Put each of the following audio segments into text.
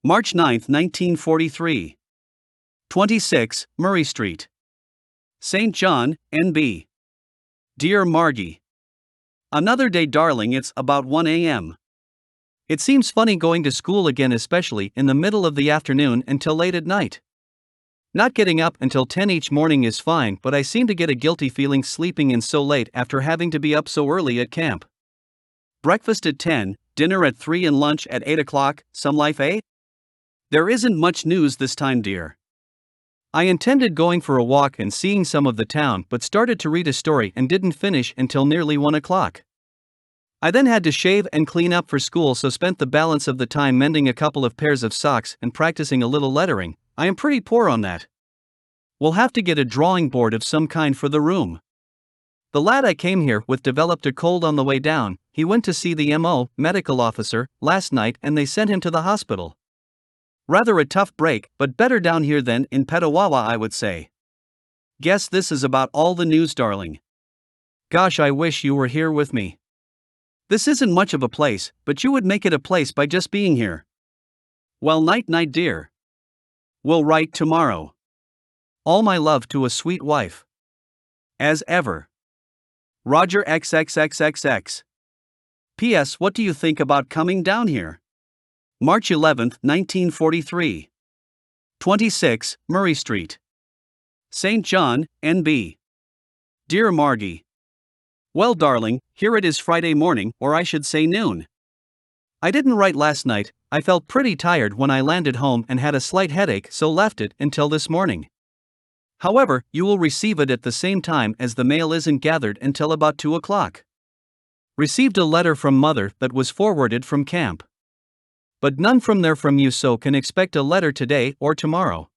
March 9, 1943. 26, Murray Street. St. John, N.B. Dear Margie. Another day, darling. It's about 1 a.m. It seems funny going to school again, especially in the middle of the afternoon until late at night. Not getting up until 10 each morning is fine, but I seem to get a guilty feeling sleeping in so late after having to be up so early at camp. Breakfast at 10, dinner at 3 and lunch at 8 o'clock, some life, eh? There isn't much news this time, dear. I intended going for a walk and seeing some of the town, but started to read a story and didn't finish until nearly 1 o'clock. I then had to shave and clean up for school, so spent the balance of the time mending a couple of pairs of socks and practicing a little lettering. I am pretty poor on that. We'll have to get a drawing board of some kind for the room. The lad I came here with developed a cold on the way down. He went to see the medical officer last night and they sent him to the hospital. Rather a tough break, but better down here than in Petawawa, I would say. Guess this is about all the news, darling. Gosh, I wish you were here with me. This isn't much of a place, but you would make it a place by just being here. Well, night, dear. We'll write tomorrow. All my love to a sweet wife. As ever. Roger XXXXX. P.S. What do you think about coming down here? March 11, 1943. 26, Murray Street. St. John, N.B. Dear Margie. Well, darling, here it is Friday morning, or I should say noon. I didn't write last night. I felt pretty tired when I landed home and had a slight headache, so left it until this morning. However, you will receive it at the same time, as the mail isn't gathered until about 2 o'clock. Received a letter from Mother that was forwarded from camp. But none from there from you, so can expect a letter today or tomorrow.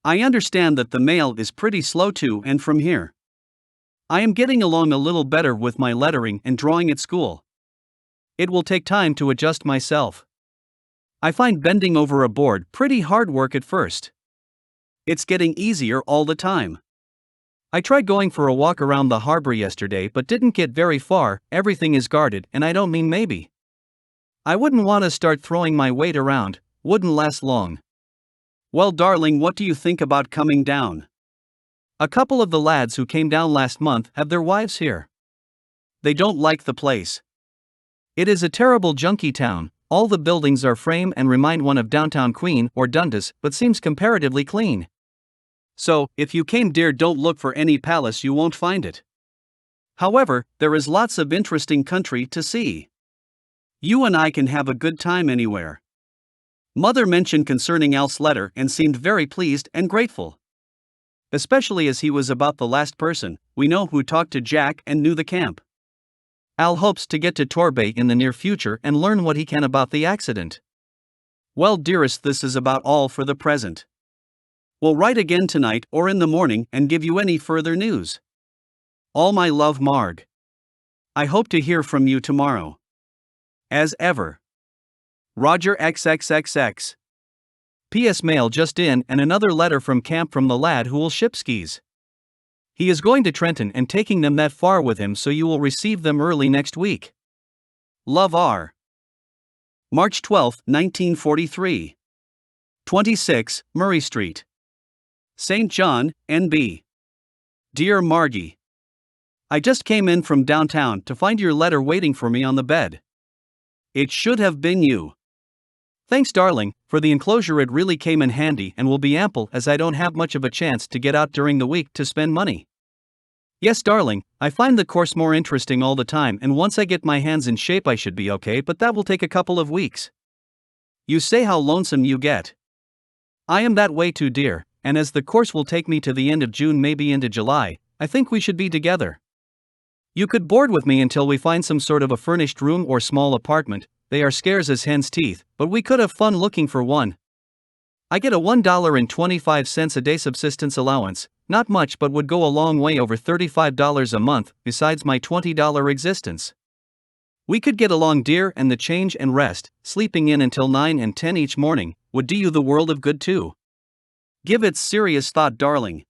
I understand that the mail is pretty slow to and from here. I am getting along a little better with my lettering and drawing at school. It will take time to adjust myself. I find bending over a board pretty hard work at first. It's getting easier all the time. I tried going for a walk around the harbor yesterday but didn't get very far. Everything is guarded, and I don't mean maybe. I wouldn't want to start throwing my weight around, wouldn't last long. Well, darling, what do you think about coming down? A couple of the lads who came down last month have their wives here. They don't like the place. It is a terrible junky town. All the buildings are frame and remind one of downtown Queen or Dundas, but seems comparatively clean. So, if you came, dear, don't look for any palace, you won't find it. However, there is lots of interesting country to see. You and I can have a good time anywhere. Mother mentioned concerning Al's letter and seemed very pleased and grateful. Especially as he was about the last person we know who talked to Jack and knew the camp. Al hopes to get to Torbay in the near future and learn what he can about the accident. Well, dearest, this is about all for the present. We'll write again tonight or in the morning and give you any further news. All my love, Marg. I hope to hear from you tomorrow. As ever. Roger XXXX. P.S. Mail just in, and another letter from camp from the lad who will ship skis. He is going to Trenton and taking them that far with him, so you will receive them early next week. Love, R. March 12, 1943. 26, Murray Street. St. John, N.B. Dear Margie. I just came in from downtown to find your letter waiting for me on the bed. It should have been you. Thanks, darling, for the enclosure. It really came in handy and will be ample, as I don't have much of a chance to get out during the week to spend money. Yes, darling, I find the course more interesting all the time, and once I get my hands in shape I should be okay, but that will take a couple of weeks. You say how lonesome you get. I am that way too, dear, and as the course will take me to the end of June, maybe into July, I think we should be together. You could board with me until we find some sort of a furnished room or small apartment. They are scarce as hen's teeth, but we could have fun looking for one. I get a $1.25 a day subsistence allowance, not much, but would go a long way, over $35 a month, besides my $20 existence. We could get along, dear, and the change and rest, sleeping in until 9 and 10 each morning, would do you the world of good too. Give it serious thought, darling.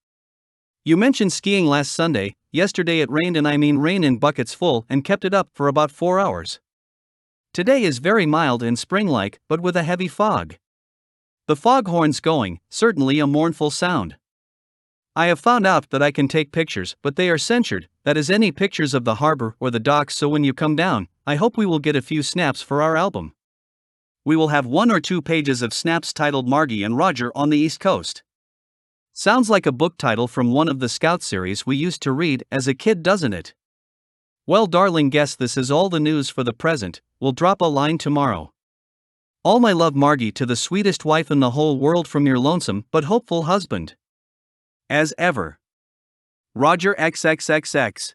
You mentioned skiing last Sunday. Yesterday it rained, and I mean rain in buckets full, and kept it up for about 4 hours. Today is very mild and spring-like, but with a heavy fog. The foghorn's going, certainly a mournful sound. I have found out that I can take pictures, but they are censured, that is, any pictures of the harbor or the docks, so when you come down, I hope we will get a few snaps for our album. We will have 1 or 2 pages of snaps titled Margie and Roger on the East Coast. Sounds like a book title from one of the Scout series we used to read as a kid, doesn't it? Well, darling, guess this is all the news for the present. We'll drop a line tomorrow. All my love, Margie, to the sweetest wife in the whole world from your lonesome but hopeful husband. As ever, Roger XXXX.